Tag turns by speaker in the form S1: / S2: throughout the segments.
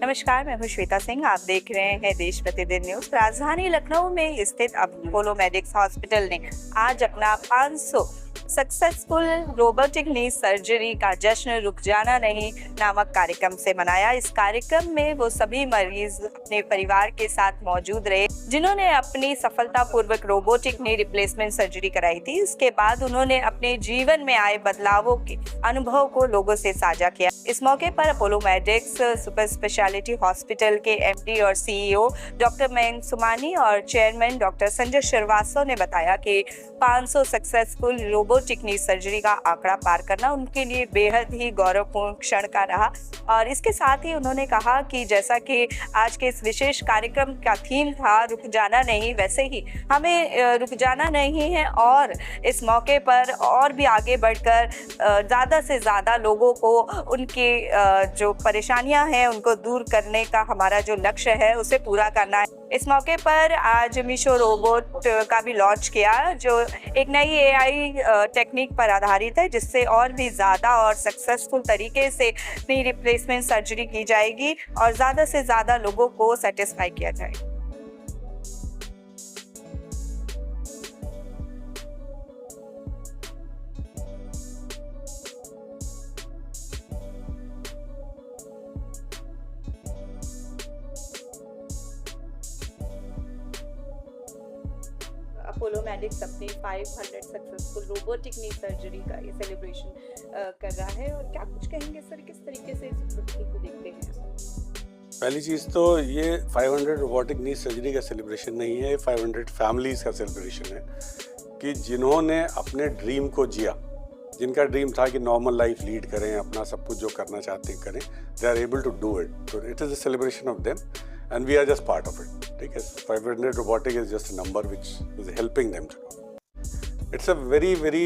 S1: नमस्कार, मैं हूं श्वेता सिंह। आप देख रहे हैं देश प्रतिदिन न्यूज। राजधानी लखनऊ में स्थित अपोलो मेडिक्स हॉस्पिटल ने आज अपना 500 सक्सेसफुल रोबोटिक नी सर्जरी का जश्न रुक जाना नहीं नामक कार्यक्रम से मनाया। इस कार्यक्रम में वो सभी मरीज अपने परिवार के साथ मौजूद रहे जिन्होंने अपनी सफलतापूर्वक रोबोटिक नी रिप्लेसमेंट सर्जरी कराई थी। इसके बाद उन्होंने अपने जीवन में आए बदलावों के अनुभव को लोगों से साझा किया। इस मौके पर Apollo medics super speciality hospital के एमडी और सीईओ डॉक्टर मयंक सुमानी और चेयरमैन डॉक्टर संजय श्रीवास्तव ने बताया कि 500 सक्सेसफुल रोबोटिक नी सर्जरी का आंकड़ा पार करना उनके लिए बेहद ही गौरवपूर्ण क्षण का रहा। और इसके साथ ही उन्होंने कहा कि जैसा कि आज के इस विशेष कार्यक्रम का थीम था रुक जाना नहीं, वैसे ही हमें रुक जाना नहीं है और इस मौके पर और भी आगे बढ़कर ज़्यादा से ज़्यादा लोगों को उनकी जो परेशानियां हैं उनको दूर करने का हमारा जो लक्ष्य है उसे पूरा करना है। इस मौके पर आज मीशो रोबोट का भी लॉन्च किया जो एक नई एआई टेक्निक पर आधारित है, जिससे और भी ज़्यादा और सक्सेसफुल तरीके से नी रिप्लेसमेंट सर्जरी की जाएगी और ज़्यादा से ज़्यादा लोगों को सेटिस्फाई किया जाएगा। अपोलो मेडिक्स अपनी 500 सक्सेसफुल रोबोटिक नी सर्जरी का ये सेलिब्रेशन कर रहा है और क्या कुछ कहेंगे सर, किस तरीके से इस उपलब्धि को देखते हैं?
S2: पहली चीज़ तो ये 500 रोबोटिक नी सर्जरी का सेलिब्रेशन नहीं है, 500 फैमिलीज़ का सेलिब्रेशन है कि जिन्होंने अपने ड्रीम को जिया, जिनका ड्रीम था कि नॉर्मल लाइफ लीड करें, अपना सब कुछ जो करना चाहते हैं करें, they are able to do it. तो it is a celebration of them and we are just part of it. ठीक है, 500 robotic is just a number which is helping them to do. It's a very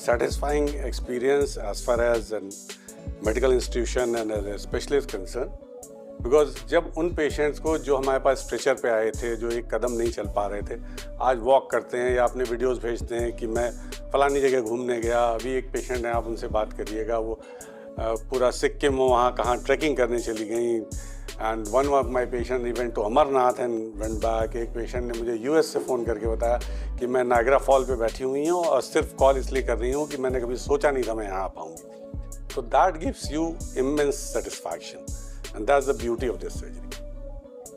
S2: satisfying experience as far as a medical institution and as a specialist concerned. Because जब उन patients को जो हमारे पास stretcher पे आए थे, जो एक कदम नहीं चल पा रहे थे, आज वॉक करते हैं या अपने वीडियोस भेजते हैं कि मैं फलानी जगह घूमने गया, अभी एक पेशेंट है आप उनसे बात करिएगा, वो पूरा सिक्किम वहाँ कहाँ ट्रैकिंग करने चली गई। And one of my patient went to Amarnath and went back. एक पेशेंट ने मुझे यूएस से फ़ोन करके बताया कि मैं नायग्रा फॉल पे बैठी हुई हूँ और सिर्फ कॉल इसलिए कर रही हूँ कि मैंने कभी सोचा नहीं था मैं यहाँ आ पाऊँगी। So that gives you immense satisfaction, and that's the beauty of this surgery.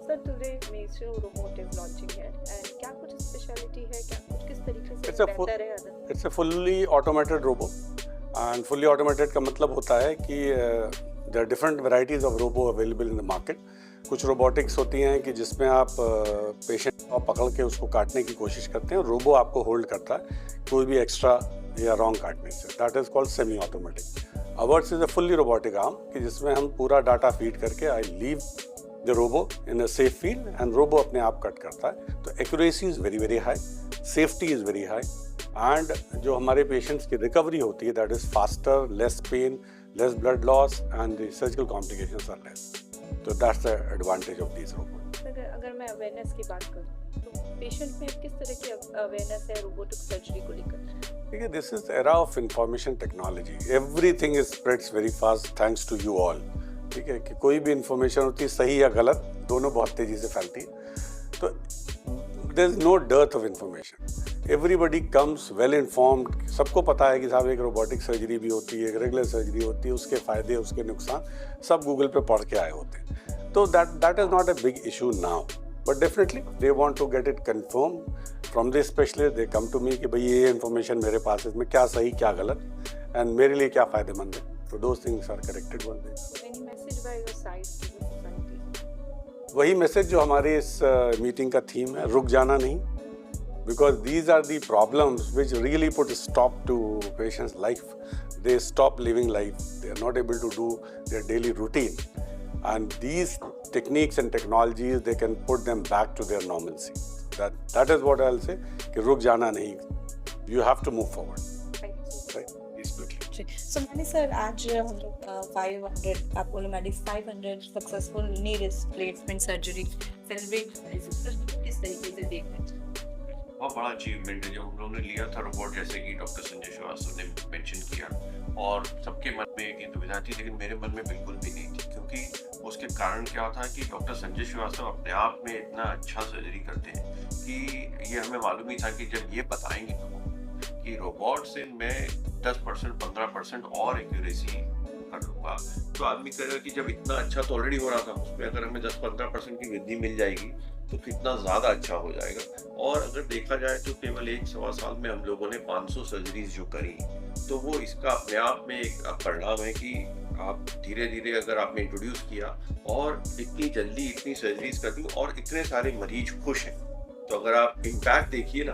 S1: Sir, today Meesho robot is launching it, and क्या कुछ स्पेशलिटी है, क्या कुछ किस तरीके से बेहतर है?
S2: It's a fully automated robo, and fully automated का मतलब होता है कि there are different varieties of robo available in the market. कुछ रोबोटिक्स होती हैं कि जिसमें आप पेशेंट को पकड़ के उसको काटने की कोशिश करते हैं और रोबो आपको होल्ड करता है कोई भी एक्स्ट्रा या रॉन्ग काटने से। That is called semi automatic. Ours is a fully robotic arm कि जिसमें हम पूरा डाटा फीड करके I leave the robo in a safe field and robo अपने आप कट करता है। तो accuracy is very high, safety is very high, and जो हमारे पेशेंट्स की रिकवरी होती है that is faster, less pain, less blood loss and the surgical complications are less. तो that's the advantage of this robot.
S1: अगर मैं awareness की बात करूं तो पेशेंट में किस तरह की अवेयरनेस है रोबोटिक सर्जरी को लेकर?
S2: देखिए, this is era of information technology. Everything is spreads very fast thanks to you all. ठीक है, कि कोई भी इंफॉर्मेशन होती है सही या गलत, दोनों बहुत तेज़ी से फैलती है। तो there is no dearth of information, everybody comes well informed. सबको पता है कि साहब एक रोबोटिक सर्जरी भी होती है, एक रेगुलर सर्जरी होती है, उसके फ़ायदे उसके नुकसान सब गूगल पे पढ़ के आए होते हैं। तो that is not a big issue now, but definitely they want to get it confirm from the specialist. They come to me कि भाई ये इन्फॉर्मेशन मेरे पास है, इसमें क्या सही क्या गलत एंड मेरे लिए क्या फ़ायदेमंद है। तो those things are corrected one day.
S1: Any message by your side to the society?
S2: वही मैसेज जो हमारी इस मीटिंग का थीम है, रुक जाना नहीं। Because these are the problems which really put a stop to patients' life. They stop living life. They are not able to do their daily routine. And these techniques and technologies, they can put them back to their normalcy. That is what I'll say, कि रुक जाना नहीं. You have to move forward. Right? Absolutely.
S1: So मैंने sir आज हम लोग 500 Apollo medics 500 successful knee replacement surgery celebrate किस तरीके से देख रहे हैं?
S3: बहुत बड़ा अचीवमेंट है जो हम लोगों ने लिया था रोबोट, जैसे कि डॉक्टर संजय श्रीवास्तव ने मेंशन किया, और सबके मन में एक दुविधा थी लेकिन मेरे मन में बिल्कुल भी नहीं थी। क्योंकि उसके कारण क्या था कि डॉक्टर संजय श्रीवास्तव अपने आप में इतना अच्छा सर्जरी करते हैं कि ये हमें मालूम ही था कि जब ये बताएंगे कि रोबोट से मैं 10% 15% और एक्यूरेसी कर लूँगा, तो आदमी कहेगा कि जब इतना अच्छा तो ऑलरेडी हो रहा था, उसमें अगर हमें 10-15% की वृद्धि मिल जाएगी तो कितना ज़्यादा अच्छा हो जाएगा। और अगर देखा जाए तो केवल 1-1.25 साल में हम लोगों ने 500 सर्जरीज जो करी, तो वो इसका अपने आप में एक परिणाम है कि आप धीरे धीरे अगर आपने इंट्रोड्यूस किया और इतनी जल्दी इतनी सर्जरीज कर दी और इतने सारे मरीज खुश हैं। तो अगर आप इम्पैक्ट देखिए ना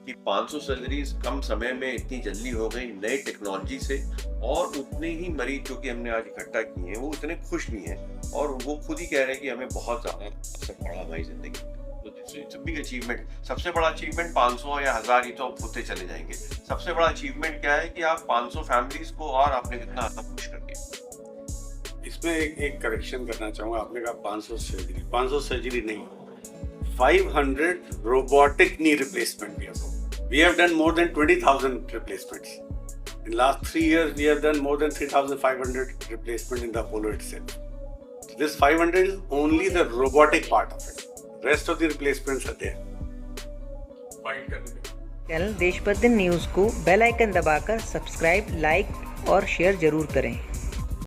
S3: कि 500 सर्जरीज कम समय में इतनी जल्दी हो गई नए टेक्नोलॉजी से, और उतने ही मरीज जो कि हमने आज इकट्ठा किए हैं वो इतने खुश भी हैं और वो खुद ही कह रहे हैं कि हमें बहुत ज़्यादा असर पड़ा हमारी ज़िंदगी। तो इट्स अ बिग अचीवमेंट। सबसे बड़ा अचीवमेंट 500 या 1000 ही तो आप होते चले जाएंगे। सबसे बड़ा अचीवमेंट क्या है कि आप 500 फैमिलीज को और आपने कितना ज़्यादा खुश कर दिया।
S2: इसमें एक करेक्शन करना चाहूँगा। आपने कहा 500 सर्जरी नहीं, 500 robotic knee replacement we have done more than 20,000 replacements. In last 3 years, we have done more than 3,500 replacement in the Apollo itself. This 500 is only the robotic part of it. Rest of the replacements are there.
S4: Channel देश प्रतिदिन news को bell icon दबाकर subscribe, like और share जरूर करें।